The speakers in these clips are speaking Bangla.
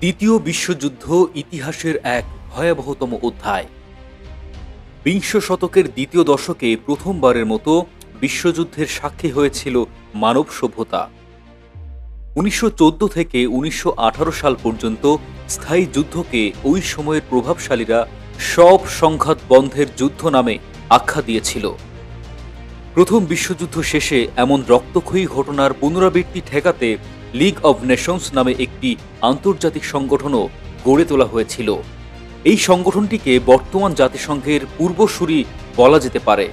দ্বিতীয় বিশ্বযুদ্ধ ইতিহাসের এক ভয়াবহতম অধ্যায়। বিংশ শতকের দ্বিতীয় দশকে প্রথমবারের মতো বিশ্বযুদ্ধের সাক্ষী হয়েছিল মানব সভ্যতা। 1914 থেকে 1918 সাল পর্যন্ত স্থায়ী যুদ্ধকে ওই সময়ের প্রভাবশালীরা সব সংঘাত বন্ধের যুদ্ধ নামে আখ্যা দিয়েছিল। প্রথম বিশ্বযুদ্ধ শেষে এমন রক্তক্ষয়ী ঘটনার পুনরাবৃত্তি ঠেকাতে লিগ অব নেশনস নামে একটি আন্তর্জাতিক সংগঠনও গড়ে তোলা হয়েছিল। এই সংগঠনটিকে বর্তমান জাতিসংঘের পূর্বসূরি বলা যেতে পারে।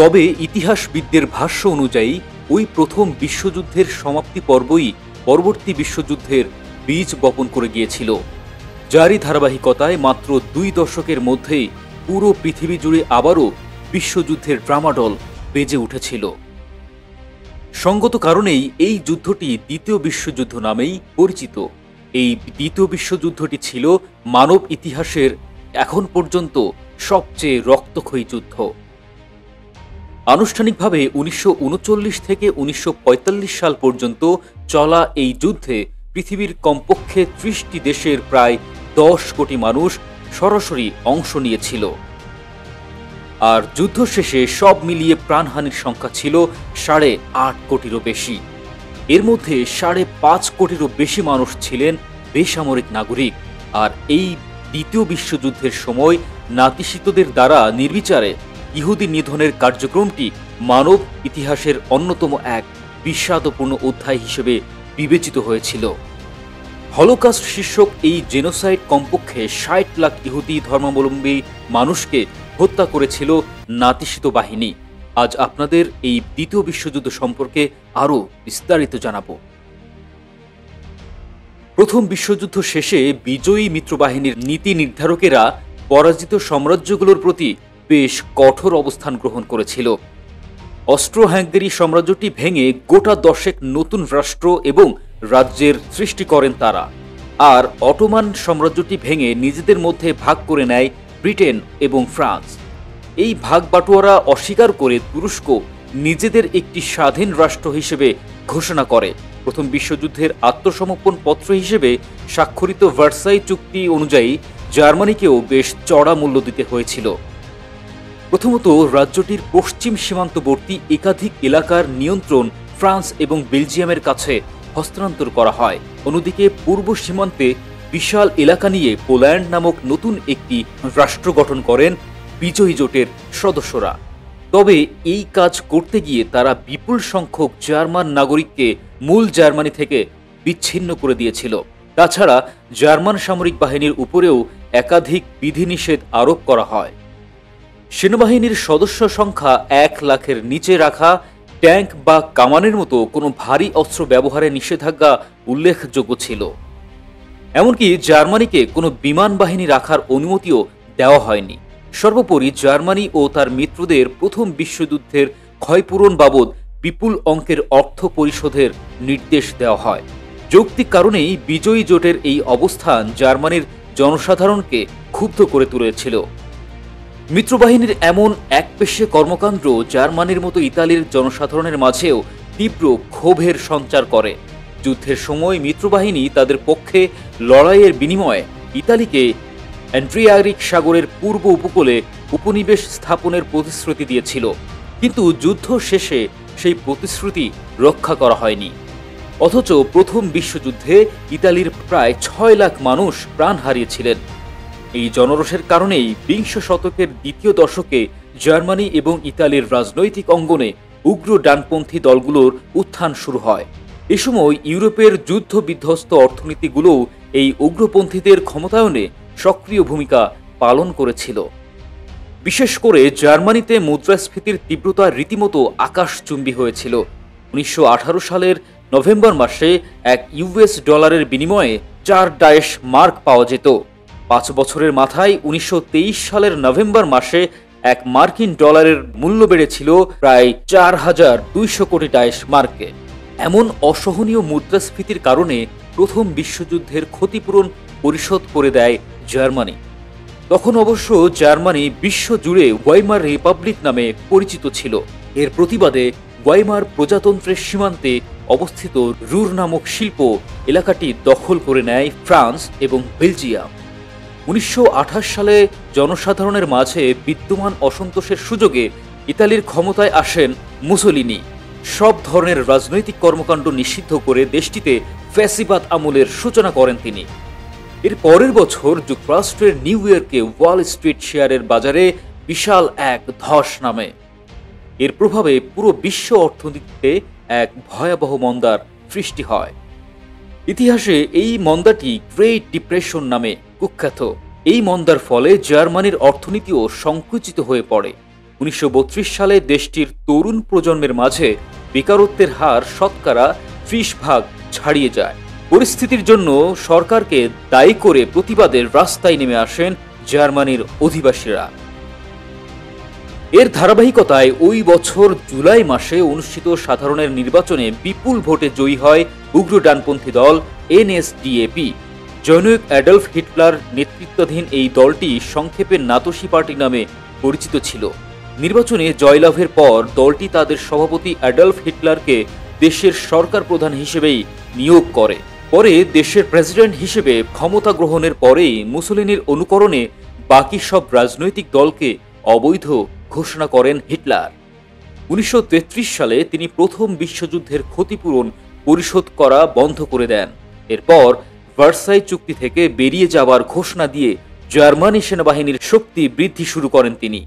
তবে ইতিহাসবিদদের ভাষ্য অনুযায়ী ওই প্রথম বিশ্বযুদ্ধের সমাপ্তি পর্বই পরবর্তী বিশ্বযুদ্ধের বীজ বপন করে গিয়েছিল, যারই ধারাবাহিকতায় মাত্র 2 দশকের মধ্যেই পুরো পৃথিবী জুড়ে আবারও বিশ্বযুদ্ধের ট্রামাডল বেজে উঠেছিল। সঙ্গত কারণেই এই যুদ্ধটি দ্বিতীয় বিশ্বযুদ্ধ নামেই পরিচিত। এই দ্বিতীয় বিশ্বযুদ্ধটি ছিল মানব ইতিহাসের এখন পর্যন্ত সবচেয়ে রক্তক্ষয়ী যুদ্ধ। আনুষ্ঠানিকভাবে 1939 থেকে 1945 সাল পর্যন্ত চলা এই যুদ্ধে পৃথিবীর কমপক্ষে 30টি দেশের প্রায় 10 কোটি মানুষ সরাসরি অংশ নিয়েছিল। আর যুদ্ধ শেষে সব মিলিয়ে প্রাণহানির সংখ্যা ছিল 8.5 কোটিরও বেশি। এর মধ্যে 5.5 কোটিরও বেশি মানুষ ছিলেন বেসামরিক নাগরিক। আর এই দ্বিতীয় বিশ্বযুদ্ধের সময় নাতিশীতোদের দ্বারা নির্বিচারে ইহুদি নিধনের কার্যক্রমটি মানব ইতিহাসের অন্যতম এক বিষাদপূর্ণ অধ্যায় হিসেবে বিবেচিত হয়েছিল। হলোকাস্ট শীর্ষক এই জেনোসাইড কমপক্ষে 60 লাখ ইহুদি ধর্মাবলম্বী মানুষকে হত্যা করেছিল নাতিশীত বাহিনী। আজ আপনাদের এই দ্বিতীয় বিশ্বযুদ্ধ সম্পর্কে আরও বিস্তারিত জানাবো। প্রথম বিশ্বযুদ্ধ শেষে বিজয়ী মিত্রবাহিনীর নীতি নির্ধারকেরা পরাজিত সাম্রাজ্যগুলোর প্রতি বেশ কঠোর অবস্থান গ্রহণ করেছিল। অস্ট্রো হাঙ্গেরি সাম্রাজ্যটি ভেঙে গোটা 10 নতুন রাষ্ট্র এবং রাজ্যের সৃষ্টি করেন তারা। আর অটোমান সাম্রাজ্যটি ভেঙে নিজেদের মধ্যে ভাগ করে নেয় ব্রিটেন এবং ফ্রান্স। এই ভাগ বাটোয়ারা অস্বীকার করে তুরস্ক নিজেদের একটি স্বাধীন রাষ্ট্র হিসেবে ঘোষণা করে। প্রথম বিশ্বযুদ্ধের আত্মসমর্পণ পত্র হিসেবে স্বাক্ষরিত ভার্সাই চুক্তি অনুযায়ী জার্মানিকেও বেশ চড়া মূল্য দিতে হয়েছিল। প্রথমত, রাজ্যটির পশ্চিম সীমান্তবর্তী একাধিক এলাকার নিয়ন্ত্রণ ফ্রান্স এবং বেলজিয়ামের কাছে হস্তান্তর করা হয়। অন্যদিকে পূর্ব সীমান্তে বিশাল এলাকা নিয়ে পোল্যান্ড নামক নতুন একটি রাষ্ট্র গঠন করেন বিজয়ী জোটের সদস্যরা। তবে এই কাজ করতে গিয়ে তারা বিপুল সংখ্যক জার্মান নাগরিককে মূল জার্মানি থেকে বিচ্ছিন্ন করে দিয়েছিল। তাছাড়া জার্মান সামরিক বাহিনীর উপরেও একাধিক বিধিনিষেধ আরোপ করা হয়। সেনাবাহিনীর সদস্য সংখ্যা 1 লাখের নিচে রাখা, ট্যাঙ্ক বা কামানের মতো কোনো ভারী অস্ত্র ব্যবহারে নিষেধাজ্ঞা উল্লেখযোগ্য ছিল। এমনকি জার্মানিকে কোনো বিমান বাহিনী রাখার অনুমতিও দেওয়া হয়নি। সর্বোপরি জার্মানি ও তার মিত্রদের প্রথম বিশ্বযুদ্ধের ক্ষয়পূরণ বাবদ বিপুল অঙ্কের অর্থ পরিশোধের নির্দেশ দেওয়া হয়। যৌক্তিক কারণেই বিজয়ী জোটের এই অবস্থান জার্মানির জনসাধারণকে ক্ষুব্ধ করে তুলেছিল। মিত্রবাহিনীর এমন একপেশে কর্মকাণ্ড জার্মানির মতো ইতালির জনসাধারণের মাঝেও তীব্র ক্ষোভের সঞ্চার করে। যুদ্ধের সময় মিত্রবাহিনী তাদের পক্ষে লড়াইয়ের বিনিময়ে ইতালিকে অ্যাড্রিয়াটিক সাগরের পূর্ব উপকূলে উপনিবেশ স্থাপনের প্রতিশ্রুতি দিয়েছিল, কিন্তু যুদ্ধ শেষে সেই প্রতিশ্রুতি রক্ষা করা হয়নি। অথচ প্রথম বিশ্বযুদ্ধে ইতালির প্রায় 6 লাখ মানুষ প্রাণ হারিয়েছিলেন। এই জনরোষের কারণেই বিংশ শতকের দ্বিতীয় দশকে জার্মানি এবং ইতালির রাজনৈতিক অঙ্গনে উগ্র ডানপন্থী দলগুলোর উত্থান শুরু হয়। এ সময় ইউরোপের যুদ্ধ বিধ্বস্ত অর্থনীতিগুলোও এই উগ্রপন্থীদের ক্ষমতায়নে সক্রিয় ভূমিকা পালন করেছিল। বিশেষ করে জার্মানিতে মুদ্রাস্ফীতির তীব্রতা রীতিমতো আকাশচুম্বী হয়েছিল। 1918 সালের নভেম্বর মাসে এক ইউএস ডলারের বিনিময়ে 4 ডায়েশ মার্ক পাওয়া যেত। 5 বছরের মাথায় 1923 সালের নভেম্বর মাসে এক মার্কিন ডলারের মূল্য বেড়েছিল প্রায় 4200 কোটি ডায়েশ মার্কে। এমন অসহনীয় মুদ্রাস্ফীতির কারণে প্রথম বিশ্বযুদ্ধের ক্ষতিপূরণ পরিশোধ করে দেয় জার্মানি। তখন অবশ্য জার্মানি বিশ্বজুড়ে ওয়াইমার রিপাবলিক নামে পরিচিত ছিল। এর প্রতিবাদে ওয়াইমার প্রজাতন্ত্রের সীমান্তে অবস্থিত রুর নামক শিল্প এলাকাটি দখল করে নেয় ফ্রান্স এবং বেলজিয়াম। 1928 সালে জনসাধারণের মাঝে বিদ্যমান অসন্তোষের সুযোগে ইতালির ক্ষমতায় আসেন মুসোলিনি। সব ধরনের রাজনৈতিক কর্মকাণ্ড নিষিদ্ধ করে দেশটিতে ফ্যাসিবাদ আমলের সূচনা করেন তিনি। এর পরের বছর যুক্তরাষ্ট্রের নিউ ইয়র্কে ওয়াল স্ট্রিট শেয়ারের বাজারে বিশাল এক ধস নামে। এর প্রভাবে পুরো বিশ্ব অর্থনীতিতে এক ভয়াবহ মন্দার সৃষ্টি হয়। ইতিহাসে এই মন্দাটি গ্রেট ডিপ্রেশন নামে কুখ্যাত। এই মন্দার ফলে জার্মানির অর্থনীতিও সংকুচিত হয়ে পড়ে। 1932 সালে দেশটির তরুণ প্রজন্মের মাঝে বেকারত্বের হার শতকরা 30% ছাড়িয়ে যায়। পরিস্থিতির জন্য সরকারকে দায়ী করে প্রতিবাদের রাস্তায় নেমে আসেন জার্মানির অধিবাসীরা। এর ধারাবাহিকতায় ওই বছর জুলাই মাসে অনুষ্ঠিত সাধারণের নির্বাচনে বিপুল ভোটে জয়ী হয় উগ্র ডানপন্থী দল এনএসডিএপি। জনৈক অ্যাডলফ হিটলার নেতৃত্বাধীন এই দলটি সংক্ষেপে নাতসি পার্টি নামে পরিচিত ছিল। নির্বাচনে জয়লাভের পর দলটি তাদের সভাপতি অ্যাডলফ হিটলারকে দেশের সরকার প্রধান হিসেবেই নিয়োগ করে। পরে দেশের প্রেসিডেন্ট হিসেবে ক্ষমতা গ্রহণের পরেই মুসোলিনির অনুকরণে বাকি সব রাজনৈতিক দলকে অবৈধ ঘোষণা করেন হিটলার। 1933 সালে তিনি প্রথম বিশ্বযুদ্ধের ক্ষতিপূরণ পরিশোধ করা বন্ধ করে দেন। এরপর ভার্সাই চুক্তি থেকে বেরিয়ে যাওয়ার ঘোষণা দিয়ে জার্মানি সেনাবাহিনীর শক্তি বৃদ্ধি শুরু করেন তিনি।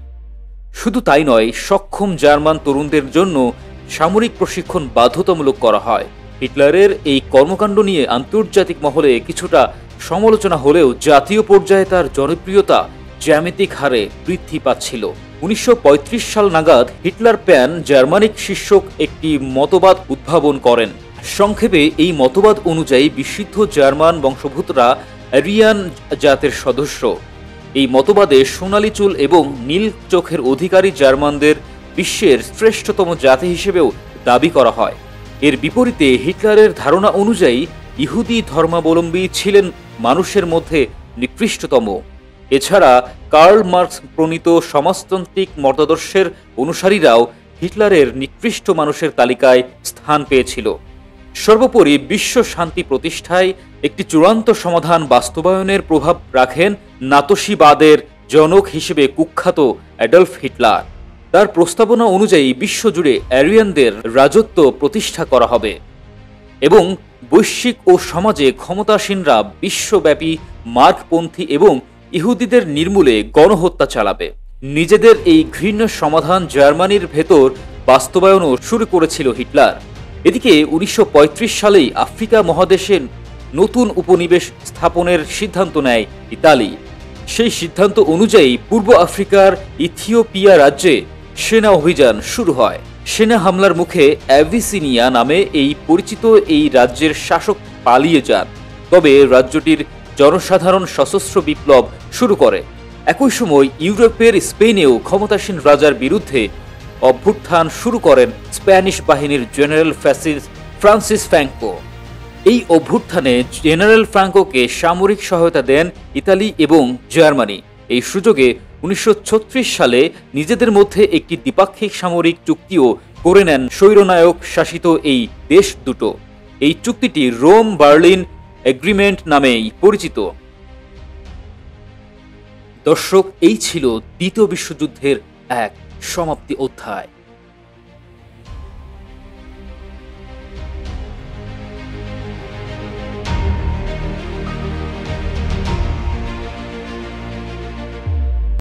শুধু তাই নয়, সক্ষম জার্মান তরুণদের জন্য সামরিক প্রশিক্ষণ বাধ্যতামূলক করা হয়। হিটলারের এই কর্মকাণ্ড নিয়ে আন্তর্জাতিক মহলে কিছুটা সমালোচনা হলেও জাতীয় পর্যায়ে তার জনপ্রিয়তা জ্যামিতিক হারে বৃদ্ধি পাচ্ছিল। 1935 সাল নাগাদ হিটলার প্যান জার্মানিক শীর্ষক একটি মতবাদ উদ্ভাবন করেন। সংক্ষেপে এই মতবাদ অনুযায়ী বিশুদ্ধ জার্মান বংশোদ্ভূতরা আরিয়ান জাতের সদস্য। এই মতবাদে সোনালী চুল এবং নীল চোখের অধিকারী জার্মানদের বিশ্বের শ্রেষ্ঠতম জাতি হিসেবেও দাবি করা হয়। এর বিপরীতে হিটলারের ধারণা অনুযায়ী ইহুদি ধর্মাবলম্বী ছিলেন মানুষের মধ্যে নিকৃষ্টতম। এছাড়া কার্ল মার্কস প্রণীত সমাজতান্ত্রিক মতাদর্শের অনুসারীরাও হিটলারের নিকৃষ্ট মানুষের তালিকায় স্থান পেয়েছিল। সর্বোপরি বিশ্ব শান্তি প্রতিষ্ঠায় একটি চূড়ান্ত সমাধান বাস্তবায়নের প্রভাব রাখেন নাতসিবাদের জনক হিসেবে কুখ্যাত অ্যাডলফ হিটলার। তার প্রস্তাবনা অনুযায়ী বিশ্বজুড়ে আরিয়ানদের রাজত্ব প্রতিষ্ঠা করা হবে এবং বৈশ্বিক ও সমাজে ক্ষমতাসীনরা বিশ্বব্যাপী মার্কপন্থী এবং ইহুদিদের নির্মূলে গণহত্যা চালাবে। নিজেদের এই ঘৃণ্য সমাধান জার্মানির ভেতর বাস্তবায়নও শুরু করেছিল হিটলার। এদিকে 1935 সালেই আফ্রিকা মহাদেশে নতুন উপনিবেশ স্থাপনের সিদ্ধান্ত নেয় ইতালি। সেই সিদ্ধান্ত অনুযায়ী পূর্ব আফ্রিকার ইথিওপিয়া রাজ্যে সেনা অভিযান শুরু হয়। সেনা হামলার মুখে অ্যাভিসিনিয়া নামে এই পরিচিত এই রাজ্যের শাসক পালিয়ে যান। তবে রাজ্যটির জনসাধারণ সশস্ত্র বিপ্লব শুরু করে। একই সময় ইউরোপের স্পেনেও ক্ষমতাসীন রাজার বিরুদ্ধে অভ্যুত্থান শুরু করেন স্প্যানিশ বাহিনীর জেনারেল ফ্রান্সিস ফ্রাঙ্কো। এই অভ্যুত্থানে জেনারেল ফ্রাঙ্কোকে সামরিক সহায়তা দেন ইতালি এবং জার্মানি। এই সুযোগে 1936 সালে নিজেদের মধ্যে একটি দ্বিপাক্ষিক সামরিক চুক্তিও করে নেন স্বৈরনায়ক শাসিত এই দেশ দুটো। এই চুক্তিটি রোম বার্লিন এগ্রিমেন্ট নামেই পরিচিত। দর্শক, এই ছিল দ্বিতীয় বিশ্বযুদ্ধের এক সমাপ্তি অধ্যায়।